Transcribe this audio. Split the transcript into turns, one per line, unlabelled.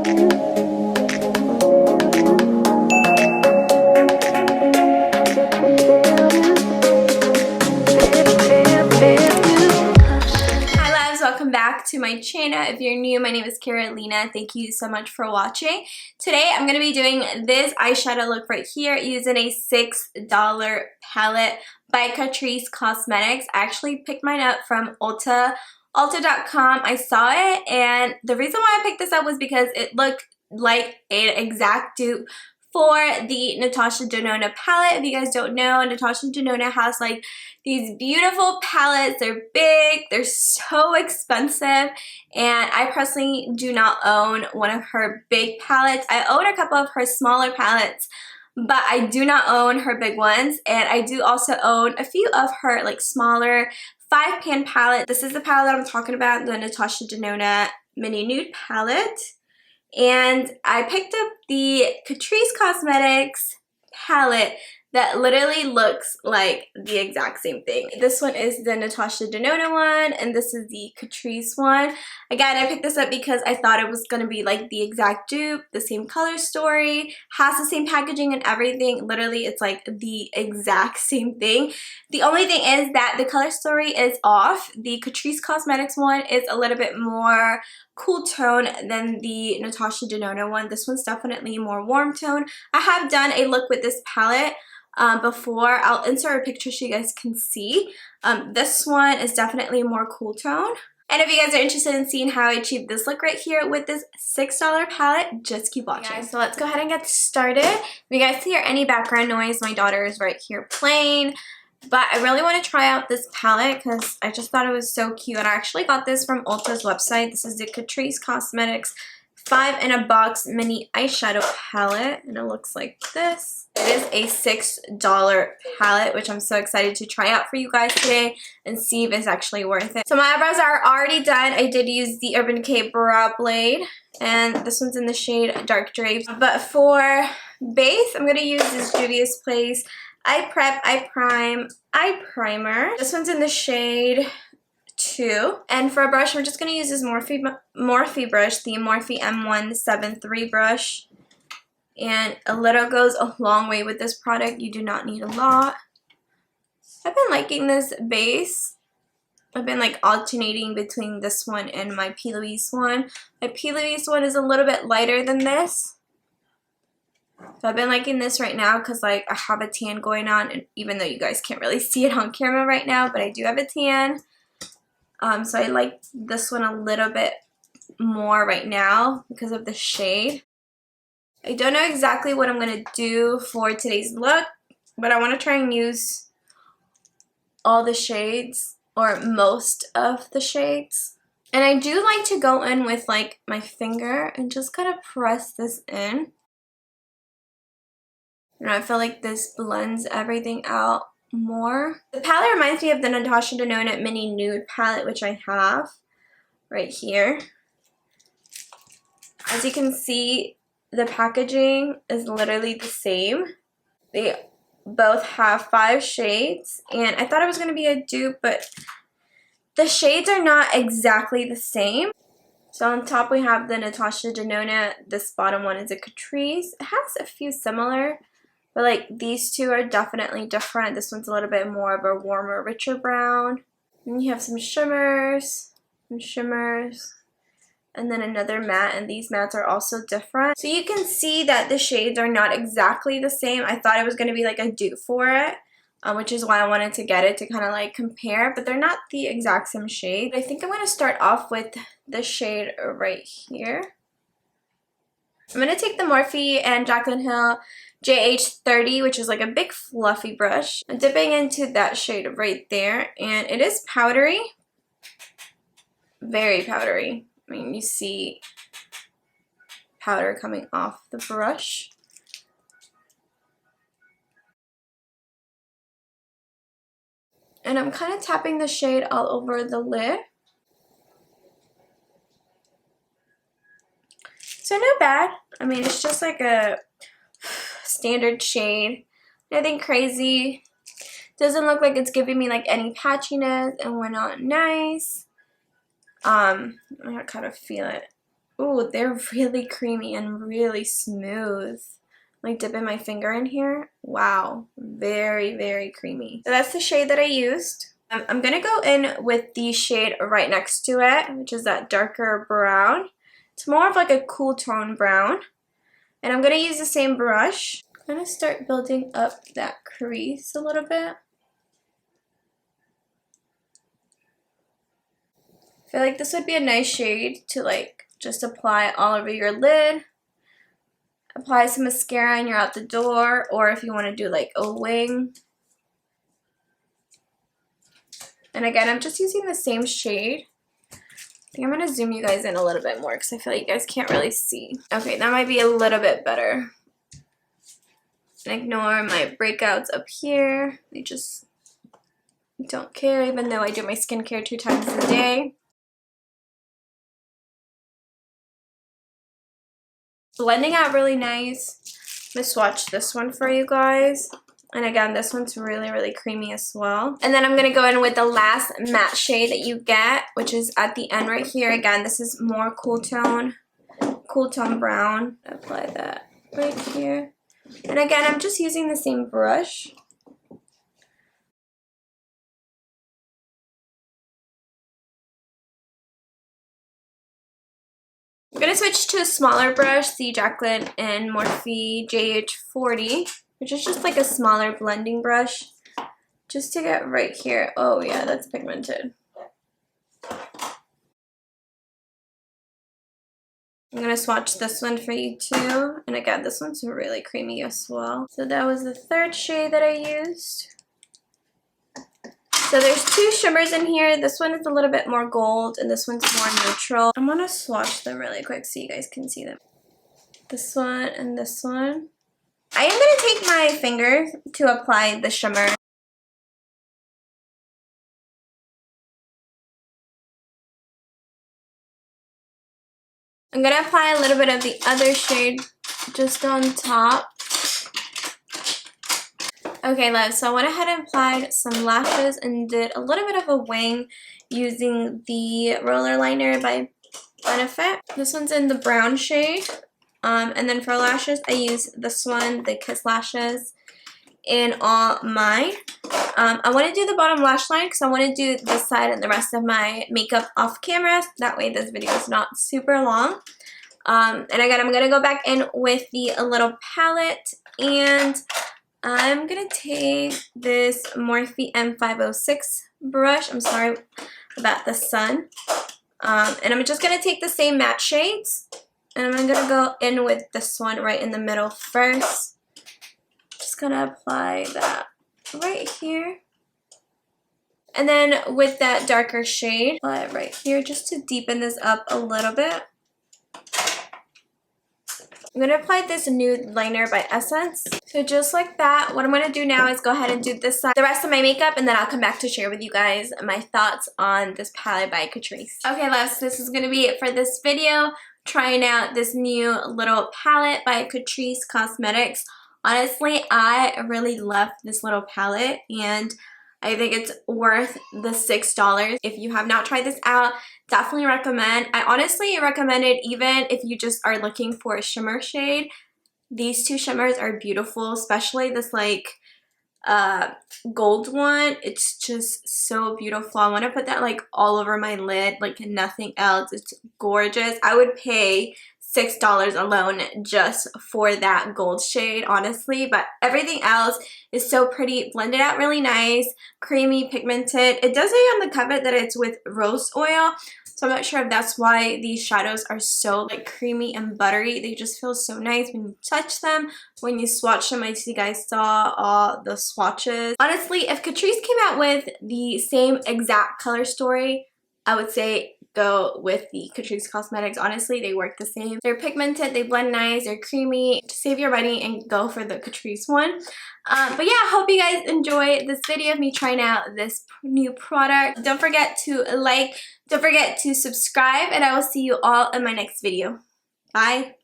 Welcome back to my channel. If you're new, my name is Carolina. Thank you so much for watching. Today I'm going to be doing this eyeshadow look right here using a $6 palette by Catrice Cosmetics. I actually picked mine up from Ulta, Ulta.com. I saw it, and the reason why I picked this up was because it looked like an exact dupe for the Natasha Denona palette. If you guys don't know, Natasha Denona has like these beautiful palettes. They're big, they're so expensive, and I personally do not own one of her big palettes. I own a couple of her smaller palettes, but I do not own her big ones, and I do also own a few of her like smaller 5-pan palettes. This is the palette that I'm talking about, the Natasha Denona Mini Nude palette. And I picked up the Catrice Cosmetics palette that literally looks like the exact same thing. This one is the Natasha Denona one, and this is the Catrice one. Again, I picked this up because I thought it was going to be like the exact dupe, the same color story, has the same packaging and everything. Literally, it's like the exact same thing. The only thing is that the color story is off. The Catrice Cosmetics one is a little bit more cool tone than the Natasha Denona one. This one's definitely more warm tone. I have done a look with this palette before. I'll insert a picture so you guys can see. This one is definitely more cool tone. And if you guys are interested in seeing how I achieved this look right here with this $6 palette, just keep watching. Yeah, so let's go ahead and get started. If you guys hear any background noise, my daughter is right here playing. But I really want to try out this palette because I just thought it was so cute. And I actually got this from Ulta's website. This is the Catrice Cosmetics 5 in a Box Mini Eyeshadow Palette. And it looks like this. It is a $6 palette, which I'm so excited to try out for you guys today and see if it's actually worth it. So my eyebrows are already done. I did use the Urban Decay Brow Blade. And this one's in the shade Dark Drapes. But for base, I'm going to use this Juvia's Place Eye Prep, Eye Prime, Eye Primer. This one's in the shade 2. And for a brush, we're just going to use this Morphe brush, the Morphe M173 brush. And a little goes a long way with this product. You do not need a lot. I've been liking this base. I've been like alternating between this one and my P. Louise one. My P. Louise one is a little bit lighter than this. So I've been liking this right now because like I have a tan going on, and even though you guys can't really see it on camera right now, but I do have a tan. So I like this one a little bit more right now because of the shade. I don't know exactly what I'm going to do for today's look, but I want to try and use all the shades or most of the shades. And I do like to go in with like my finger and just kind of press this in. And I feel like this blends everything out more. The palette reminds me of the Natasha Denona Mini Nude palette, which I have right here. As you can see, the packaging is literally the same. They both have 5 shades, and I thought it was going to be a dupe, but the shades are not exactly the same. So on top we have the Natasha Denona. This bottom one is a Catrice. It has a few similar, but like these two are definitely different. This one's a little bit more of a warmer, richer brown. And you have some shimmers, and then another matte, and these mattes are also different. So you can see that the shades are not exactly the same. I thought it was going to be like a dupe for it, which is why I wanted to get it to kind of like compare, but they're not the exact same shade. I think I'm going to start off with this shade right here. I'm going to take the Morphe and Jaclyn Hill JH30, which is like a big fluffy brush. I'm dipping into that shade right there, and it is powdery. Very powdery. I mean, you see powder coming off the brush. And I'm kind of tapping the shade all over the lid. So not bad. I mean, it's just like a standard shade. Nothing crazy. Doesn't look like it's giving me like any patchiness, and went on nice. I kind of feel it Ooh, they're really creamy and really smooth. Like dipping my finger in here. Wow, very, very creamy. So that's the shade that I used. I'm gonna go in with the shade right next to it, which is that darker brown. It's more of like a cool tone brown. And I'm gonna use the same brush. I'm gonna start building up that crease a little bit. I feel like this would be a nice shade to like just apply all over your lid. Apply some mascara and you're out the door, or if you want to do like a wing. And again, I'm just using the same shade. I think I'm going to zoom you guys in a little bit more because I feel like you guys can't really see. Okay, that might be a little bit better. And ignore my breakouts up here. I just don't care, even though I do my skincare 2 times a day. Blending out really nice. I'm going to swatch this one for you guys. And again, this one's really, really creamy as well. And then I'm going to go in with the last matte shade that you get, which is at the end right here. Again, this is more cool tone brown. Apply that right here. And again, I'm just using the same brush. I'm going to switch to a smaller brush, the Jaclyn and Morphe JH40, which is just like a smaller blending brush, just to get right here. Oh yeah, that's pigmented. I'm going to swatch this one for you too. And again, this one's really creamy as well. So that was the 3rd shade that I used. So there's 2 shimmers in here. This one is a little bit more gold and this one's more neutral. I'm going to swatch them really quick so you guys can see them. This one and this one. I am going to take my finger to apply the shimmer. I'm going to apply a little bit of the other shade just on top. Okay, loves, so I went ahead and applied some lashes and did a little bit of a wing using the roller liner by Benefit. This one's in the brown shade. And then for lashes, I use this one, the Kiss Lashes, in All Mine. I want to do the bottom lash line because I want to do this side and the rest of my makeup off camera. That way this video is not super long. And again, I'm going to go back in with the little palette, and I'm going to take this Morphe M506 brush. I'm sorry about the sun. And I'm just going to take the same matte shades, and I'm going to go in with this one right in the middle first. Just going to apply that right here. And then with that darker shade, apply it right here just to deepen this up a little bit. I'm going to apply this Nude liner by Essence. So just like that, what I'm going to do now is go ahead and do this side, the rest of my makeup, and then I'll come back to share with you guys my thoughts on this palette by Catrice. Okay, loves, this is going to be it for this video. Trying out this new little palette by Catrice Cosmetics. Honestly, I really love this little palette, and I think it's worth the $6. If you have not tried this out, definitely recommend. I honestly recommend it even if you just are looking for a shimmer shade. These 2 shimmers are beautiful, especially this like gold one. It's just so beautiful. I want to put that like all over my lid like nothing else. It's gorgeous. I would pay $6 alone just for that gold shade, honestly, but everything else is so pretty, blended out really nice, creamy, pigmented. It does say on the cover that it's with rose oil, so I'm not sure if that's why these shadows are so like creamy and buttery. They just feel so nice when you touch them. When you swatch them, I see you guys saw all the swatches. Honestly, if Catrice came out with the same exact color story, I would say go with the Catrice Cosmetics. Honestly, they work the same. They're pigmented, they blend nice, they're creamy. Save your money and go for the Catrice one. But yeah, I hope you guys enjoy this video of me trying out this new product. Don't forget to like, don't forget to subscribe, and I will see you all in my next video. Bye!